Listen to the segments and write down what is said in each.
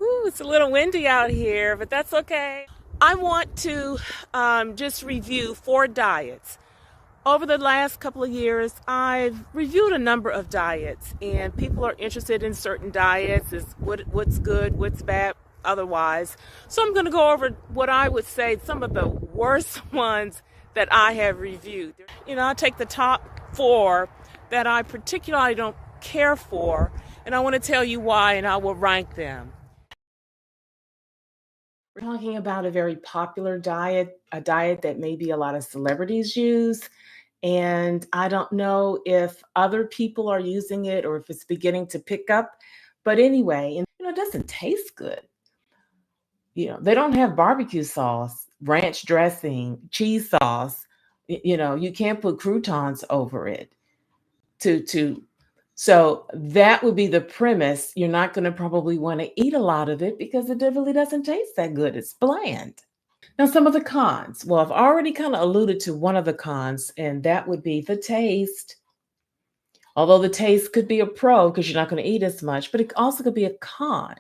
Ooh, it's a little windy out here, but that's okay. I want to just review 4 diets. Over the last couple of years, I've reviewed a number of diets, and people are interested in certain diets, is what's good, what's bad, otherwise. So I'm going to go over what I would say some of the worst ones that I have reviewed. I'll take the top 4 that I particularly don't care for, and I want to tell you why, and I will rank them. We're talking about a very popular diet, a diet that maybe a lot of celebrities use. And I don't know if other people are using it or if it's beginning to pick up. But anyway, and it doesn't taste good. They don't have barbecue sauce, ranch dressing, cheese sauce. You can't put croutons over it to so that would be the premise. You're not going to probably want to eat a lot of it because it really doesn't taste that good. It's bland. Now, some of the cons. Well, I've already kind of alluded to one of the cons, and that would be the taste. Although the taste could be a pro because you're not going to eat as much, but it also could be a con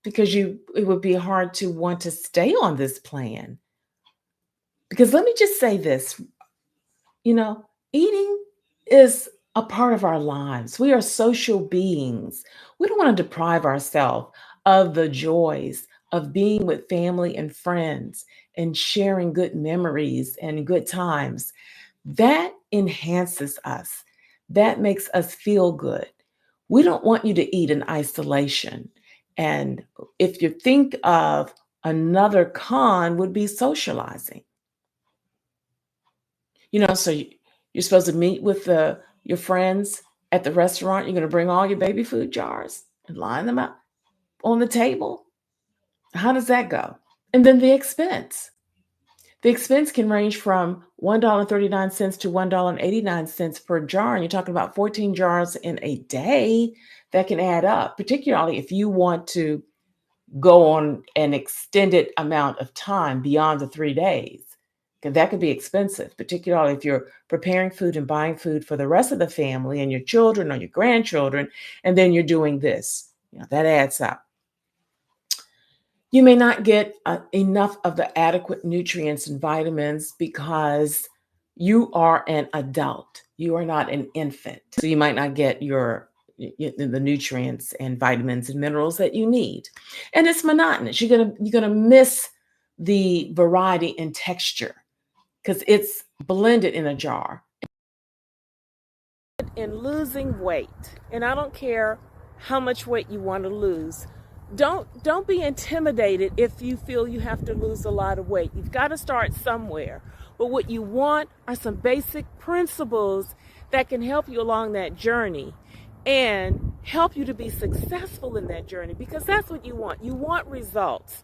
because it would be hard to want to stay on this plan. Because let me just say this, eating is a part of our lives. We are social beings. We don't want to deprive ourselves of the joys of being with family and friends and sharing good memories and good times. That enhances us. That makes us feel good. We don't want you to eat in isolation. And if you think of another con would be socializing. So you're supposed to meet with your friends at the restaurant. You're going to bring all your baby food jars and line them up on the table. How does that go? And then the expense. The expense can range from $1.39 to $1.89 per jar. And you're talking about 14 jars in a day. That can add up, particularly if you want to go on an extended amount of time beyond the 3 days. Because that could be expensive, particularly if you're preparing food and buying food for the rest of the family and your children or your grandchildren, and then you're doing this. That adds up. You may not get enough of the adequate nutrients and vitamins because you are an adult. You are not an infant. So you might not get the nutrients and vitamins and minerals that you need. And it's monotonous. You're gonna miss the variety and texture because it's blended in a jar. In losing weight, and I don't care how much weight you want to lose. Don't be intimidated if you feel you have to lose a lot of weight. You've got to start somewhere. But what you want are some basic principles that can help you along that journey and help you to be successful in that journey, because that's what you want. You want results.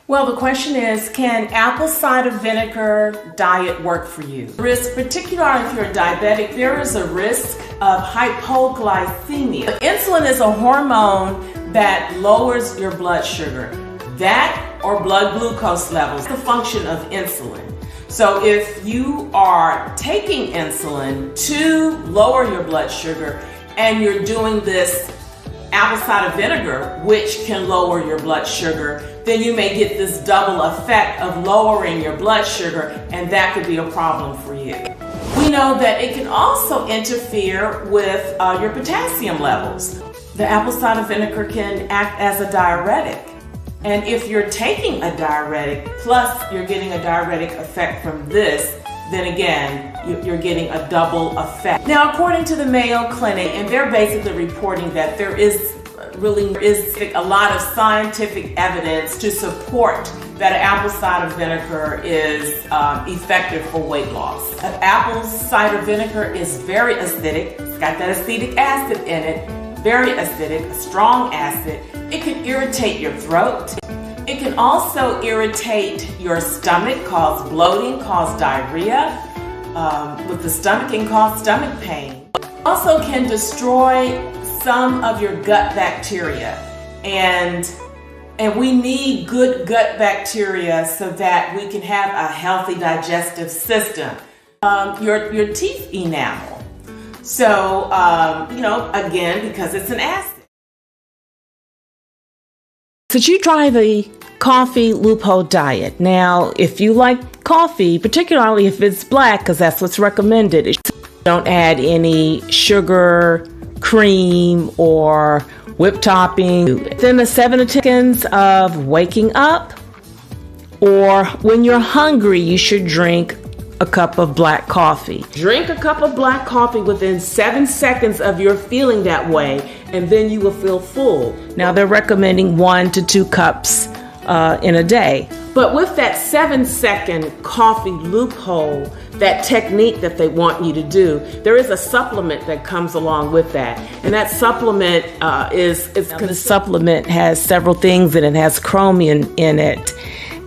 Well, the question is, can apple cider vinegar diet work for you? Risk, particularly if you're diabetic, there is a risk of hypoglycemia. Insulin is a hormone that lowers your blood sugar. That or blood glucose levels, the function of insulin. So if you are taking insulin to lower your blood sugar and you're doing this apple cider vinegar, which can lower your blood sugar, then you may get this double effect of lowering your blood sugar, and that could be a problem for you. We know that it can also interfere with your potassium levels. The apple cider vinegar can act as a diuretic. And if you're taking a diuretic, plus you're getting a diuretic effect from this, then again, you're getting a double effect. Now, according to the Mayo Clinic, and they're basically reporting that there is a lot of scientific evidence to support that apple cider vinegar is effective for weight loss. Apple cider vinegar is very acidic. It's got that acetic acid in it. Very acidic, a strong acid. It can irritate your throat. It can also irritate your stomach, cause bloating, cause diarrhea. With the stomach, can cause stomach pain. Also can destroy some of your gut bacteria. And we need good gut bacteria so that we can have a healthy digestive system. Your teeth enamel. So, again, because it's an acid. Since you try the coffee Loophole diet. Now, if you like coffee, particularly if it's black, because that's what's recommended, don't add any sugar, cream, or whipped topping. Then the 7 to 10 seconds of waking up, or when you're hungry, you should drink a cup of black coffee. Drink a cup of black coffee within 7 seconds of your feeling that way, and then you will feel full. Now they're recommending 1 to 2 cups in a day. But with that 7-second coffee loophole, that technique that they want you to do, there is a supplement that comes along with that. And that supplement the supplement has several things in it. It has chromium in it.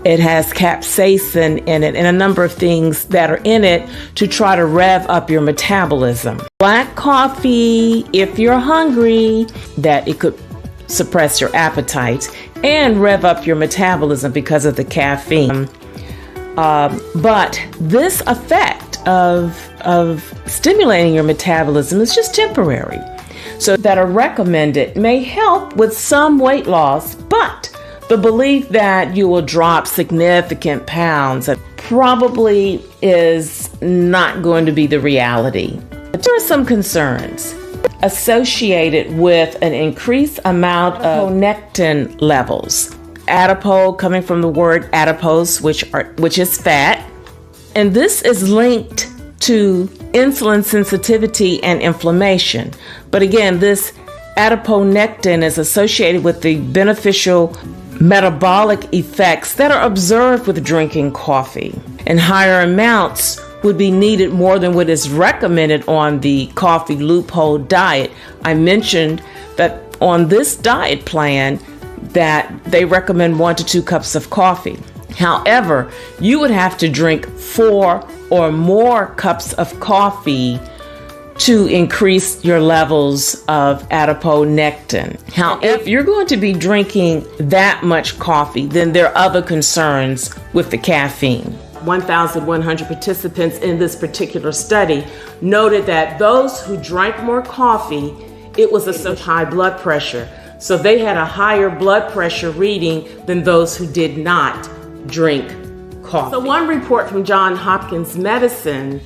It has capsaicin in it and a number of things that are in it to try to rev up your metabolism. Black coffee, if you're hungry, that it could suppress your appetite and rev up your metabolism because of the caffeine. But this effect of stimulating your metabolism is just temporary. So that are recommended may help with some weight loss, but the belief that you will drop significant pounds probably is not going to be the reality. There are some concerns associated with an increased amount of adiponectin levels. Adipose coming from the word adipose, which is fat, and this is linked to insulin sensitivity and inflammation. But again, this adiponectin is associated with the beneficial metabolic effects that are observed with drinking coffee, and higher amounts would be needed more than what is recommended on the coffee loophole diet. I mentioned that on this diet plan that they recommend 1 to 2 cups of coffee. However, you would have to drink 4 or more cups of coffee to increase your levels of adiponectin. If you're going to be drinking that much coffee, then there are other concerns with the caffeine. 1,100 participants in this particular study noted that those who drank more coffee, it was a high blood pressure. So they had a higher blood pressure reading than those who did not drink coffee. So one report from Johns Hopkins Medicine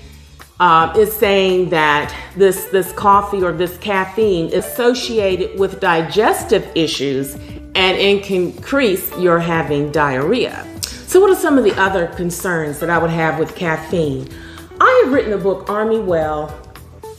is saying that this coffee or this caffeine is associated with digestive issues and it can increase your having diarrhea. So what are some of the other concerns that I would have with caffeine? I have written a book, Army Well,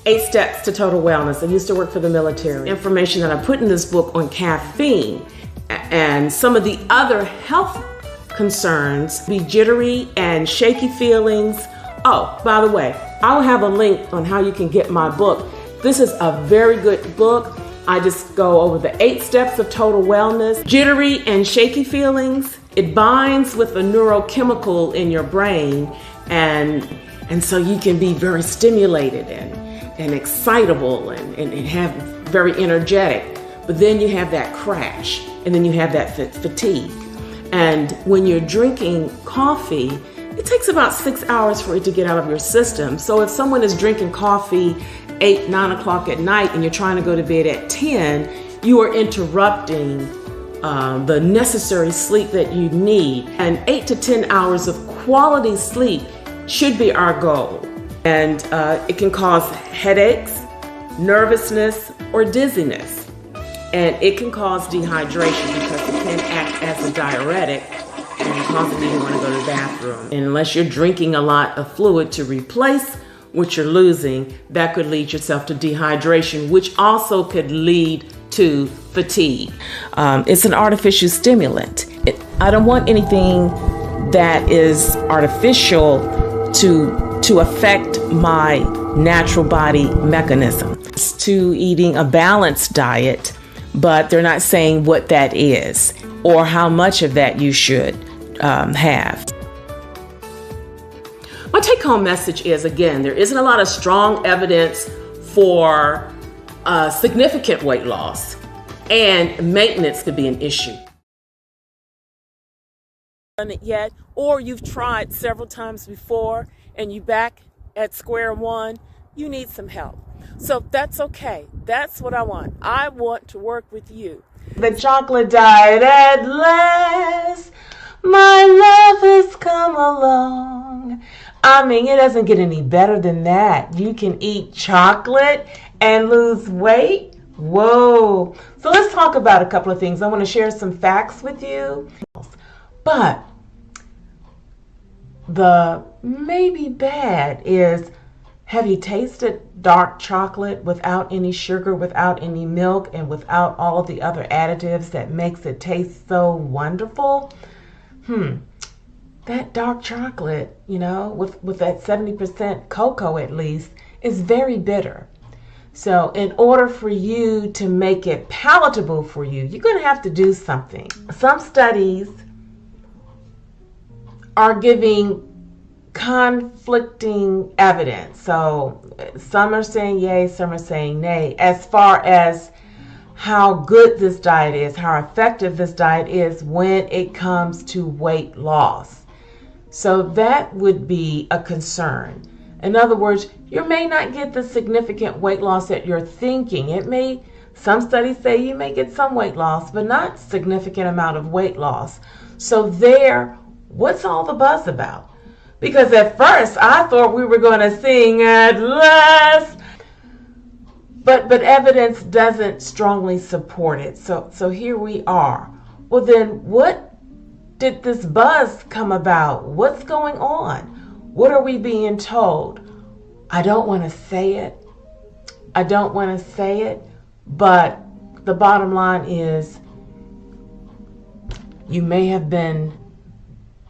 8 Steps to Total Wellness. I used to work for the military. Information that I put in this book on caffeine and some of the other health concerns, be jittery and shaky feelings. Oh, by the way, I'll have a link on how you can get my book. This is a very good book. I just go over the 8 steps of total wellness. Jittery and shaky feelings, it binds with a neurochemical in your brain, and so you can be very stimulated and excitable and have very energetic. But then you have that crash, and then you have that fatigue. And when you're drinking coffee, it takes about 6 hours for it to get out of your system. So if someone is drinking coffee 8, 9 o'clock at night and you're trying to go to bed at 10, you are interrupting the necessary sleep that you need. And 8 to 10 hours of quality sleep should be our goal. And it can cause headaches, nervousness, or dizziness. And it can cause dehydration because it can act as a diuretic and causing you to want to go to the bathroom. And unless you're drinking a lot of fluid to replace what you're losing, that could lead yourself to dehydration, which also could lead to fatigue. It's an artificial stimulant. I don't want anything that is artificial to affect my natural body mechanism. It's to eating a balanced diet, but they're not saying what that is or how much of that you should have. My take-home message is, again, there isn't a lot of strong evidence for significant weight loss, and maintenance could be an issue. Done it yet, or you've tried several times before and you back at square one, you need some help. So that's okay. That's what I want. I want to work with you. The chocolate diet at last. My love has come along. I mean, it doesn't get any better than that. You can eat chocolate and lose weight. Whoa. So let's talk about a couple of things. I want to share some facts with you. But the maybe bad is, have you tasted dark chocolate without any sugar, without any milk, and without all of the other additives that makes it taste so wonderful? That dark chocolate, with that 70% cocoa at least, is very bitter. So in order for you to make it palatable for you, you're going to have to do something. Some studies are giving conflicting evidence. So some are saying yay, some are saying nay, as far as how good this diet is, how effective this diet is when it comes to weight loss. So that would be a concern. In other words, you may not get the significant weight loss that you're thinking. Some studies say you may get some weight loss, but not significant amount of weight loss. So what's all the buzz about? Because at first I thought we were going to sing at last, but evidence doesn't strongly support it. So here we are. Well then, what did this buzz come about? What's going on? What are we being told? I don't want to say it. But the bottom line is, you may have been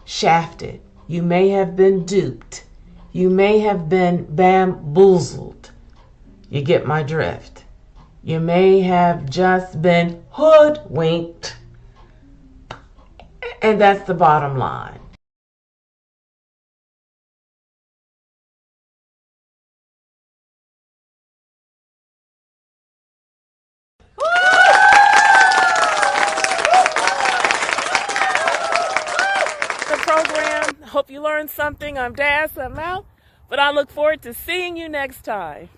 shafted. You may have been duped. You may have been bamboozled. You get my drift. You may have just been hoodwinked. And that's the bottom line. The program. Hope you learned something. I'm Daz. I'm out. But I look forward to seeing you next time.